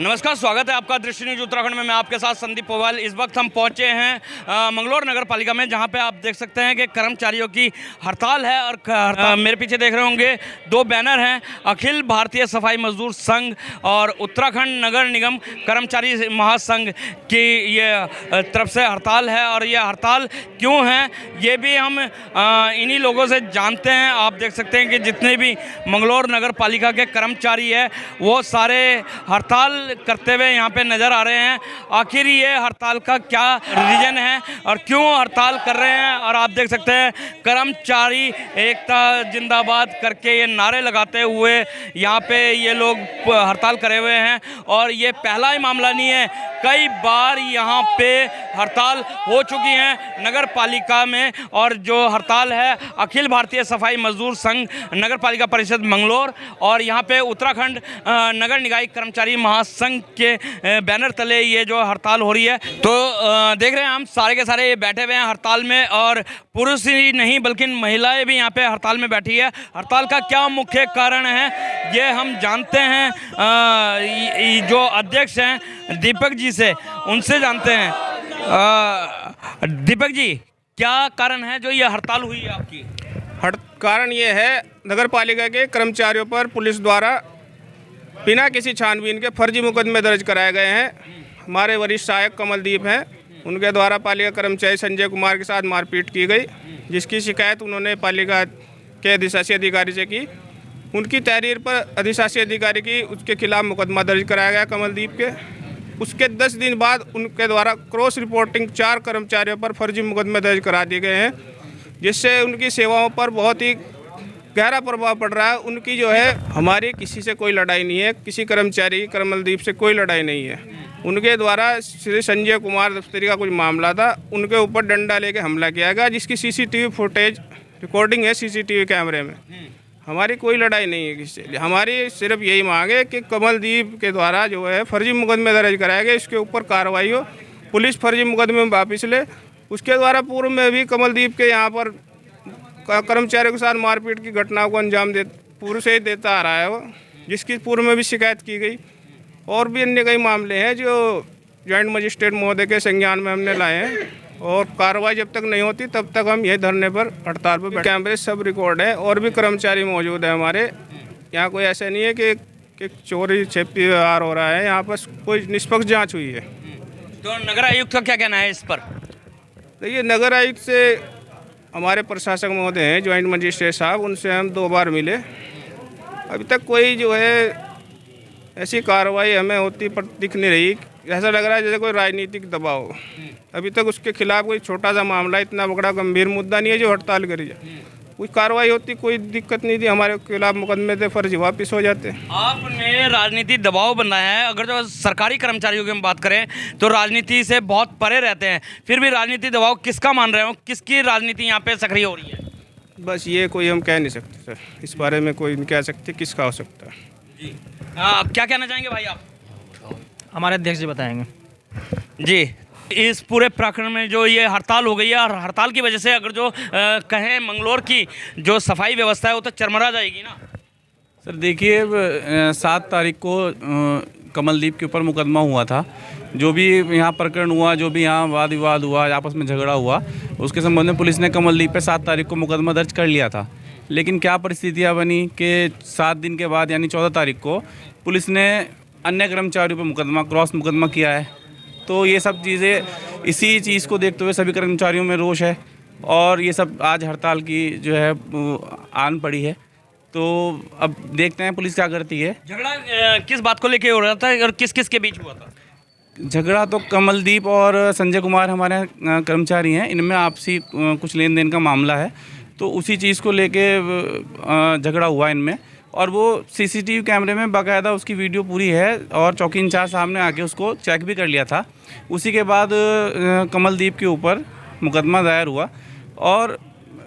नमस्कार, स्वागत है आपका दृष्टि न्यूज उत्तराखंड में। मैं आपके साथ संदीप पोवाल। इस वक्त हम पहुंचे हैं मंगलौर नगर पालिका में, जहां पे आप देख सकते हैं कि कर्मचारियों की हड़ताल है। और मेरे पीछे देख रहे होंगे दो बैनर हैं, अखिल भारतीय सफाई मजदूर संघ और उत्तराखंड नगर निगम कर्मचारी महासंघ की ये तरफ से हड़ताल है। और ये हड़ताल क्यों है ये भी हम इन्हीं लोगों से जानते हैं। आप देख सकते हैं कि जितने भी मंगलौर नगर पालिका के कर्मचारी है वो सारे हड़ताल करते हुए यहाँ पे नज़र आ रहे हैं। आखिर ये हड़ताल का क्या रीज़न है और क्यों हड़ताल कर रहे हैं। और आप देख सकते हैं कर्मचारी एकता जिंदाबाद करके ये नारे लगाते हुए यहाँ पे ये लोग हड़ताल करे हुए हैं। और ये पहला ही मामला नहीं है, कई बार यहाँ पे हड़ताल हो चुकी है नगर पालिका में। और जो हड़ताल है अखिल भारतीय सफाई मजदूर संघ नगर पालिका परिषद मंगलौर और यहाँ पे उत्तराखंड नगर निकाय कर्मचारी महासंघ के बैनर तले ये जो हड़ताल हो रही है। तो देख रहे हैं हम सारे के सारे ये बैठे हुए हैं हड़ताल में। और पुरुष ही नहीं बल्कि महिलाएं भी यहाँ पे हड़ताल में बैठी है। हड़ताल का क्या मुख्य कारण है ये हम जानते हैं, जो अध्यक्ष हैं दीपक जी से, उनसे जानते हैं। दीपक जी, क्या कारण है जो ये हड़ताल हुई है आपकी? कारण ये है, नगर पालिका के कर्मचारियों पर पुलिस द्वारा बिना किसी छानबीन के फर्जी मुकदमे दर्ज कराए गए हैं। हमारे वरिष्ठ सहायक कमलदीप हैं, उनके द्वारा पालिका कर्मचारी संजय कुमार के साथ मारपीट की गई, जिसकी शिकायत उन्होंने पालिका के अधिशासी अधिकारी से की। उनकी तहरीर पर अधिशासी अधिकारी की उसके खिलाफ मुकदमा दर्ज कराया गया कमलदीप के। उसके 10 दिन बाद उनके द्वारा क्रॉस रिपोर्टिंग 4 कर्मचारियों पर फर्जी मुकदमे दर्ज करा दिए गए हैं, जिससे उनकी सेवाओं पर बहुत ही गहरा प्रभाव पड़ रहा है। उनकी जो है, हमारी किसी से कोई लड़ाई नहीं है, किसी कर्मचारी कमलदीप से कोई लड़ाई नहीं है। उनके द्वारा श्री संजय कुमार दफ्तरी का कुछ मामला था, उनके ऊपर डंडा लेके हमला किया गया, जिसकी सीसीटीवी फुटेज रिकॉर्डिंग है सीसीटीवी कैमरे में। हमारी कोई लड़ाई नहीं है किसी से। हमारी सिर्फ यही मांग है कि कमलदीप के द्वारा जो है फर्जी मुकदमे दर्ज कराए गए, इसके ऊपर कार्रवाई हो, पुलिस फर्जी मुकदमे में वापस ले। उसके द्वारा पूर्व में भी कमलदीप के यहाँ पर कर्मचारियों के साथ मारपीट की घटनाओं को अंजाम पूर्व से ही देता आ रहा है वो, जिसकी पूर्व में भी शिकायत की गई। और भी अन्य कई मामले हैं जो जॉइंट मजिस्ट्रेट महोदय के संज्ञान में हमने लाए हैं। और कार्रवाई जब तक नहीं होती तब तक हम यही धरने पर हड़ताल पर कैमरे सब रिकॉर्ड है और भी कर्मचारी मौजूद है हमारे यहाँ। कोई ऐसा नहीं है कि चोरी छेपी व्यवहार हो रहा है, यहाँ पर कोई निष्पक्ष जाँच हुई है। तो नगर आयुक्त का क्या कहना है इस पर? देखिए, नगर आयुक्त से हमारे प्रशासक महोदय हैं जॉइंट मजिस्ट्रेट साहब, उनसे हम 2 बार मिले। अभी तक कोई जो है ऐसी कार्रवाई हमें होती पर दिख नहीं रही। ऐसा लग रहा है जैसे कोई राजनीतिक दबाव हो। अभी तक उसके खिलाफ कोई छोटा सा मामला, इतना बड़ा गंभीर मुद्दा नहीं है जो हड़ताल करी जाए। कोई कार्रवाई होती, कोई दिक्कत नहीं थी, हमारे खिलाफ मुकदमे थे फर्जी वापस हो जाते। आपने राजनीति दबाव बनाया है। अगर जो सरकारी कर्मचारियों की हम बात करें तो राजनीति से बहुत परे रहते हैं, फिर भी राजनीति दबाव किसका मान रहे हो? किसकी राजनीति यहाँ पे सक्रिय हो रही है? बस ये कोई हम कह नहीं सकते सर, इस बारे में कोई नहीं कह सकते किसका हो सकता है जी। क्या कहना चाहेंगे भाई आप? हमारे अध्यक्ष जी बताएंगे। जी, इस पूरे प्रकरण में जो ये हड़ताल हो गई है और हड़ताल की वजह से अगर जो कहें मंगलौर की जो सफाई व्यवस्था है वो तो चरमरा जाएगी ना। सर देखिए, 7 तारीख को कमलदीप के ऊपर मुकदमा हुआ था। जो भी यहाँ प्रकरण हुआ, जो भी यहाँ वाद विवाद हुआ, आपस में झगड़ा हुआ, उसके संबंध में पुलिस ने कमलदीप पे 7 तारीख को मुकदमा दर्ज कर लिया था। लेकिन क्या परिस्थितियाँ बनी कि 7 दिन के बाद यानी 14 तारीख को पुलिस ने अन्य कर्मचारियों पर क्रॉस मुकदमा किया है। तो ये सब चीज़ें, इसी चीज़ को देखते हुए सभी कर्मचारियों में रोष है और ये सब आज हड़ताल की जो है आन पड़ी है। तो अब देखते हैं पुलिस क्या करती है। झगड़ा किस बात को लेके हो रहा था और किस किस के बीच हुआ था? झगड़ा तो कमलदीप और संजय कुमार हमारे कर्मचारी हैं, इनमें आपसी कुछ लेन देन का मामला है। तो उसी चीज़ को लेके झगड़ा हुआ इनमें। और वो सीसीटीवी कैमरे में बाकायदा उसकी वीडियो पूरी है और चौकी इंचार्ज साहब ने आके उसको चेक भी कर लिया था। उसी के बाद कमलदीप के ऊपर मुकदमा दायर हुआ और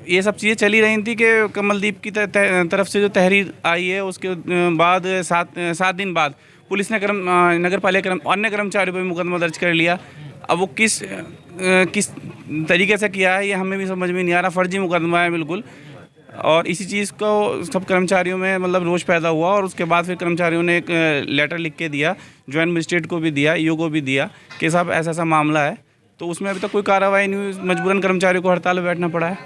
ये सब चीज़ें चली रही थी कि कमलदीप की तरफ से जो तहरीर आई है उसके बाद 7 दिन बाद पुलिस ने नगर पालिका अन्य कर्मचारियों पर मुकदमा दर्ज कर लिया। अब वो किस तरीके से किया है ये हमें भी समझ में नहीं आ रहा। फर्जी मुकदमा है बिल्कुल। और इसी चीज़ को सब कर्मचारियों में मतलब रोष पैदा हुआ और उसके बाद फिर कर्मचारियों ने एक लेटर लिख के दिया, जॉइंट मजिस्ट्रेट को भी दिया, ईओ को भी दिया कि साहब ऐसा ऐसा मामला है। तो उसमें अभी तक कोई कार्रवाई नहीं हुई, मजबूरन कर्मचारियों को हड़ताल में बैठना पड़ा है।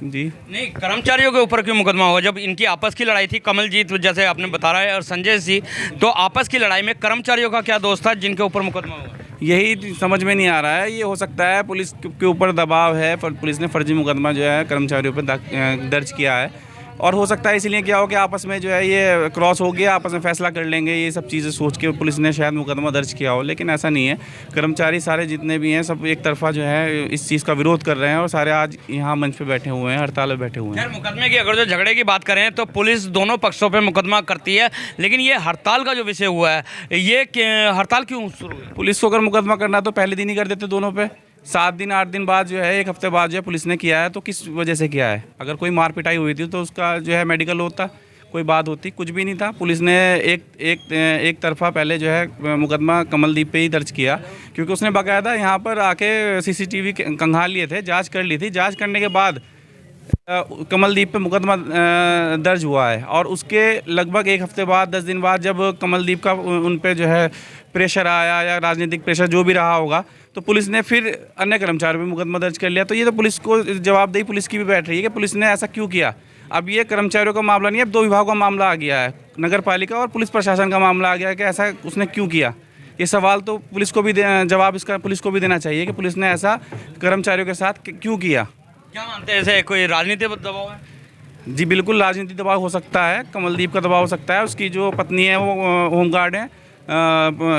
जी नहीं, कर्मचारियों के ऊपर क्यों मुकदमा हुआ? जब इनकी आपस की लड़ाई थी, कमलजीत जैसे आपने बता रहा है और संजय जी, तो आपस की लड़ाई में कर्मचारियों का क्या दोष था जिनके ऊपर मुकदमा हुआ? यही समझ में नहीं आ रहा है। ये हो सकता है पुलिस के ऊपर दबाव है, पुलिस ने फर्जी मुकदमा जो है कर्मचारियों पर दर्ज किया है और हो सकता है इसलिए क्या हो कि आपस में जो है ये क्रॉस हो गया, आपस में फैसला कर लेंगे, ये सब चीज़ें सोच के पुलिस ने शायद मुकदमा दर्ज किया हो, लेकिन ऐसा नहीं है। कर्मचारी सारे जितने भी हैं सब एक तरफा जो है इस चीज़ का विरोध कर रहे हैं और सारे आज यहाँ मंच पे बैठे हुए हैं, हड़ताल में बैठे हुए हैं। खैर, मुकदमे की अगर जो झगड़े की बात करें तो पुलिस दोनों पक्षों पे मुकदमा करती है, लेकिन ये हड़ताल का जो विषय हुआ है, ये हड़ताल क्यों शुरू हुई? पुलिस को अगर मुकदमा करना तो पहले दिन ही कर देते दोनों पे। 7 दिन 8 दिन बाद जो है, 1 हफ्ते बाद जो है पुलिस ने किया है, तो किस वजह से किया है? अगर कोई मार पिटाई हुई थी तो उसका जो है मेडिकल होता, कोई बात होती, कुछ भी नहीं था। पुलिस ने एक तरफा पहले जो है मुकदमा कमलदीप पे ही दर्ज किया, क्योंकि उसने बाकायदा यहाँ पर आके CCTV खंगाल लिए थे, जांच कर ली थी। जांच करने के बाद कमलदीप पे मुकदमा दर्ज हुआ है और उसके लगभग 1 हफ्ते बाद 10 दिन बाद जब कमलदीप का उन पे जो है प्रेशर आया या राजनीतिक प्रेशर जो भी रहा होगा, तो पुलिस ने फिर अन्य कर्मचारियों पे मुकदमा दर्ज कर लिया। तो ये तो पुलिस को जवाबदेही पुलिस की भी बैठ रही है कि पुलिस ने ऐसा क्यों किया। अब ये कर्मचारियों का मामला नहीं है, अब 2 विभागों का मामला आ गया है, नगर पालिका और पुलिस प्रशासन का मामला आ गया है कि ऐसा उसने क्यों किया। ये सवाल तो पुलिस को भी जवाब इसका पुलिस को भी देना चाहिए कि पुलिस ने ऐसा कर्मचारियों के साथ क्यों किया। क्या मानते हैं, ऐसे कोई राजनीतिक दबाव है? जी बिल्कुल, राजनीतिक दबाव हो सकता है, कमलदीप का दबाव हो सकता है। उसकी जो पत्नी है वो होमगार्ड है,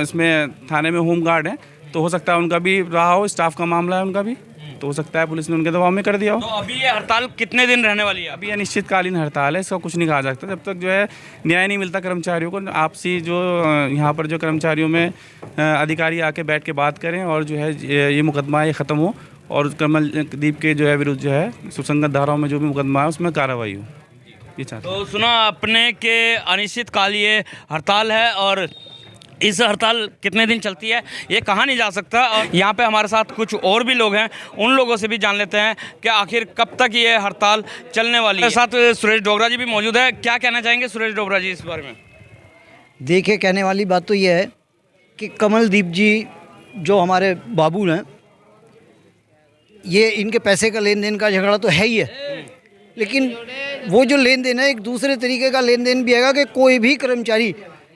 इसमें थाने में होमगार्ड है, तो हो सकता है उनका भी रहा हो, स्टाफ का मामला है उनका भी, तो हो सकता है पुलिस ने उनके दबाव में कर दिया हो। तो अभी ये हड़ताल कितने दिन रहने वाली है? अभी ये अनिश्चितकालीन हड़ताल है, इसका कुछ नहीं कहा जा सकता जब तक जो है न्याय नहीं मिलता कर्मचारियों को। आपसी जो यहाँ पर जो कर्मचारियों में अधिकारी आके बैठ के बात करें और जो है ये मुकदमा ये ख़त्म हो और कमलदीप के जो है विरुद्ध जो है सुसंगत धाराओं में जो भी मुकदमा है उसमें कार्रवाई हो, ये चाहते हैं। तो सुना आपने कि अनिश्चितकाल ये हड़ताल है और इस हड़ताल कितने दिन चलती है ये कहा नहीं जा सकता। और यहाँ पे हमारे साथ कुछ और भी लोग हैं, उन लोगों से भी जान लेते हैं कि आखिर कब तक ये हड़ताल चलने वाली है। मेरे साथ सुरेश डोगरा जी भी मौजूद है। क्या कहना चाहेंगे सुरेश डोगरा जी इस बारे में? देखिए, कहने वाली बात तो ये है कि कमलदीप जी जो हमारे बाबू हैं, ये इनके पैसे का लेन देन का झगड़ा तो है ही है, लेकिन वो जो लेन देन है एक दूसरे तरीके का लेन देन भी है कि कोई भी कर्मचारी,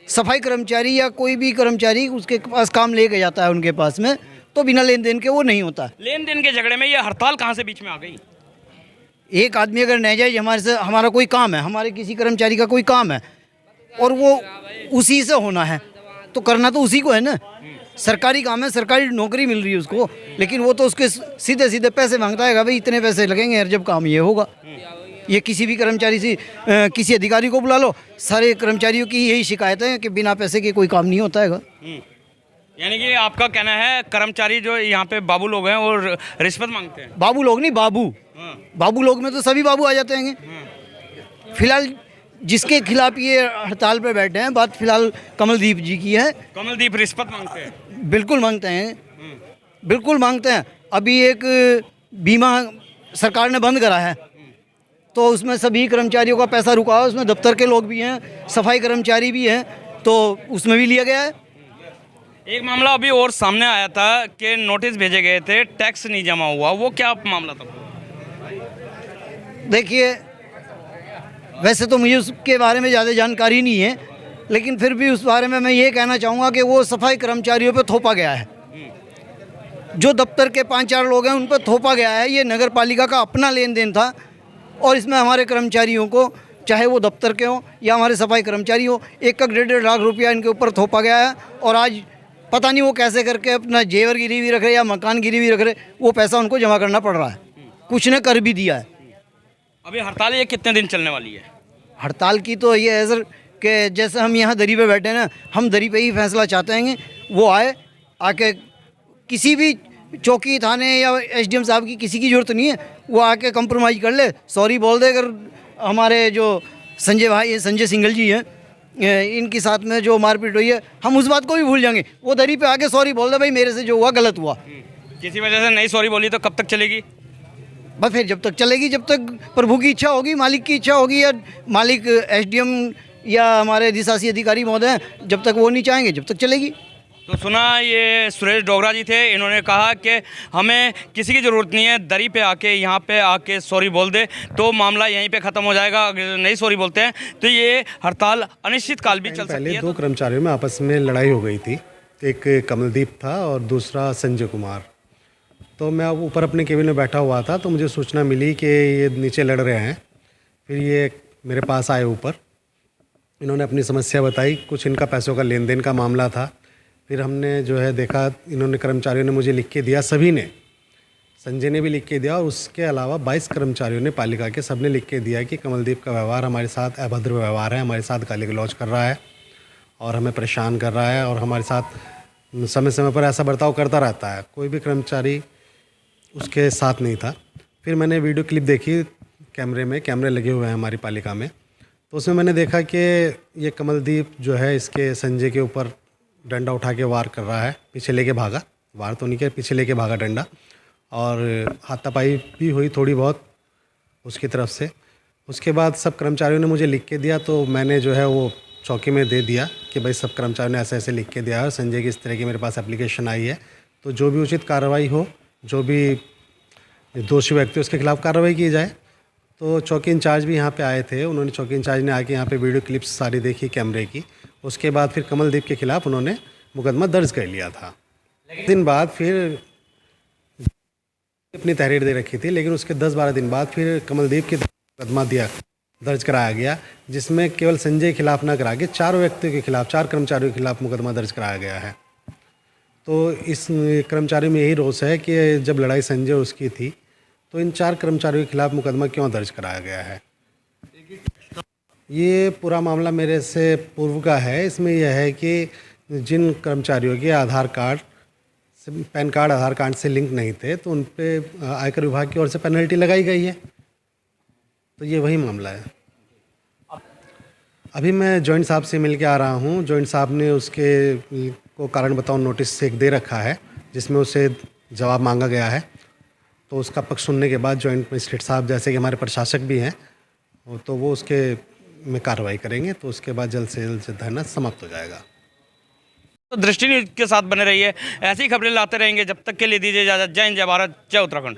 सफाई कर्मचारी या कोई भी कर्मचारी उसके पास काम लेके जाता है उनके पास में, तो बिना लेन देन के वो नहीं होता। लेन देन के झगड़े में ये हड़ताल कहाँ से बीच में आ गई? एक आदमी अगर नाजायज हमारा कोई काम है, हमारे किसी कर्मचारी का कोई काम है और वो उसी से होना है, तो करना तो उसी को है ना। सरकारी काम है, सरकारी नौकरी मिल रही है उसको, लेकिन वो तो उसके सीधे सीधे पैसे मांगता है, भाई इतने पैसे लगेंगे जब काम ये होगा। ये किसी भी कर्मचारी से किसी अधिकारी को बुला लो, सारे कर्मचारियों की यही शिकायत है कि बिना पैसे के कोई काम नहीं होता है। यानी कि आपका कहना है कर्मचारी जो यहाँ पे बाबू लोग हैं वो रिश्वत मांगते हैं? बाबू लोग नहीं, बाबू लोग में तो सभी बाबू आ जाते हैं। फिलहाल जिसके खिलाफ ये हड़ताल पे बैठे हैं, बात फिलहाल कमलदीप जी की है। कमलदीप रिश्वत मांगते हैं? बिल्कुल मांगते हैं, बिल्कुल मांगते हैं। अभी एक बीमा सरकार ने बंद करा है, तो उसमें सभी कर्मचारियों का पैसा रुका है, उसमें दफ्तर के लोग भी हैं, सफाई कर्मचारी भी हैं, तो उसमें भी लिया गया है। एक मामला अभी और सामने आया था कि नोटिस भेजे गए थे, टैक्स नहीं जमा हुआ, वो क्या मामला था? देखिए, वैसे तो मुझे उसके बारे में ज़्यादा जानकारी नहीं है, लेकिन फिर भी उस बारे में मैं ये कहना चाहूँगा कि वो सफाई कर्मचारियों पे थोपा गया है। जो दफ्तर के 5-4 लोग हैं उन पर थोपा गया है। ये नगर पालिका का अपना लेन देन था और इसमें हमारे कर्मचारियों को, चाहे वो दफ्तर के हों या हमारे सफाई कर्मचारी हो, 1-1.5 लाख रुपया इनके ऊपर थोपा गया है। और आज पता नहीं वो कैसे करके अपना जेवर गिरवी रख रहे या मकान गिरवी रख रहे, वो पैसा उनको जमा करना पड़ रहा है। कुछ ने कर भी दिया है। अभी हड़ताल ये कितने दिन चलने वाली है? हड़ताल की तो ये है सर कि जैसे हम यहाँ दरी पे बैठे हैं ना, हम दरी पे ही फैसला चाहते हैं। वो आके किसी भी चौकी, थाने या SDM साहब की किसी की ज़रूरत नहीं है, वो आके कंप्रोमाइज़ कर ले, सॉरी बोल दे। अगर हमारे जो संजय भाई, संजय सिंघल जी हैं, इनके साथ में जो मारपीट हुई है, हम उस बात को भी भूल जाएंगे। वो दरी पे आके सॉरी बोल दे, भाई मेरे से जो हुआ गलत हुआ। किसी वजह से नहीं सॉरी बोली तो कब तक चलेगी? बस फिर जब तक चलेगी, जब तक प्रभु की इच्छा होगी, मालिक की इच्छा होगी, या मालिक एसडीएम या हमारे अधिशासी अधिकारी महोदय जब तक वो नहीं चाहेंगे जब तक चलेगी। तो सुना ये सुरेश डोगरा जी थे, इन्होंने कहा कि हमें किसी की ज़रूरत नहीं है, दरी पे आके यहाँ पे आके सॉरी बोल दे तो मामला यहीं पे ख़त्म हो जाएगा। अगर नहीं सॉरी बोलते हैं तो ये हड़ताल अनिश्चित काल भी चल सकती पहले है। दो कर्मचारियों में आपस में लड़ाई हो गई थी, एक कमलदीप था और दूसरा संजय कुमार। तो मैं ऊपर अपने केबिन में बैठा हुआ था तो मुझे सूचना मिली कि ये नीचे लड़ रहे हैं। फिर ये मेरे पास आए ऊपर, इन्होंने अपनी समस्या बताई, कुछ इनका पैसों का लेन देन का मामला था। फिर हमने जो है देखा, इन्होंने कर्मचारियों ने मुझे लिख के दिया, सभी ने, संजय ने भी लिख के दिया और उसके अलावा 22 कर्मचारियों ने पालिका के सबने लिख के दिया कि कमलदीप का व्यवहार हमारे साथ अभद्र व्यवहार है, हमारे साथ गाली गलौज कर रहा है और हमें परेशान कर रहा है और हमारे साथ समय समय पर ऐसा बर्ताव करता रहता है। कोई भी कर्मचारी उसके साथ नहीं था। फिर मैंने वीडियो क्लिप देखी कैमरे में, कैमरे लगे हुए हैं हमारी पालिका में, तो उसमें मैंने देखा कि ये कमलदीप जो है इसके संजय के ऊपर डंडा उठा के वार कर रहा है, पीछे लेके भागा, वार तो नहीं किया, पीछे लेके भागा डंडा, और हाथापाई भी हुई थोड़ी बहुत उसकी तरफ से। उसके बाद सब कर्मचारियों ने मुझे लिख के दिया तो मैंने जो है वो चौकी में दे दिया कि भाई सब कर्मचारियों ने ऐसे ऐसे लिख के दिया है, संजय की इस तरह की मेरे पास एप्लीकेशन आई है, तो जो भी उचित कार्रवाई हो, जो भी दोषी व्यक्ति उसके खिलाफ कार्रवाई की जाए। तो चौकी इंचार्ज भी यहाँ पे आए थे, उन्होंने चौकी इंचार्ज ने आके यहाँ पे वीडियो क्लिप्स सारी देखी कैमरे की। उसके बाद फिर कमलदीप के खिलाफ उन्होंने मुकदमा दर्ज कर लिया था। दिन बाद फिर अपनी तहरीर दे रखी थी, लेकिन उसके 10-12 दिन बाद फिर कमलदीप के मुकदमा दर्ज कराया गया, जिसमें केवल संजय के खिलाफ न करा के 4 व्यक्तियों के खिलाफ, 4 कर्मचारियों के खिलाफ मुकदमा दर्ज कराया गया है। तो इस कर्मचारी में यही रोष है कि जब लड़ाई संजय उसकी थी तो इन 4 कर्मचारियों के खिलाफ मुकदमा क्यों दर्ज कराया गया है। ये पूरा मामला मेरे से पूर्व का है। इसमें यह है कि जिन कर्मचारियों के आधार कार्ड, पैन कार्ड आधार कार्ड से लिंक नहीं थे तो उन पे आयकर विभाग की ओर से पेनल्टी लगाई गई है। तो ये वही मामला है। अभी मैं जॉइंट साहब से मिल के आ रहा हूँ। जॉइंट साहब ने उसके को कारण बताओ नोटिस एक दे रखा है, जिसमें उसे जवाब मांगा गया है। तो उसका पक्ष सुनने के बाद जॉइंट मजिस्ट्रेट साहब, जैसे कि हमारे प्रशासक भी हैं, तो वो उसके में कार्रवाई करेंगे। तो उसके बाद जल्द से जल्द धरना समाप्त हो जाएगा। तो दृष्टि न्यूज़ के साथ बने रहिए, ऐसी खबरें लाते रहेंगे। जब तक के लिए दीजिए इजाज़त। जय हिंद, जय भारत, जय उत्तराखंड।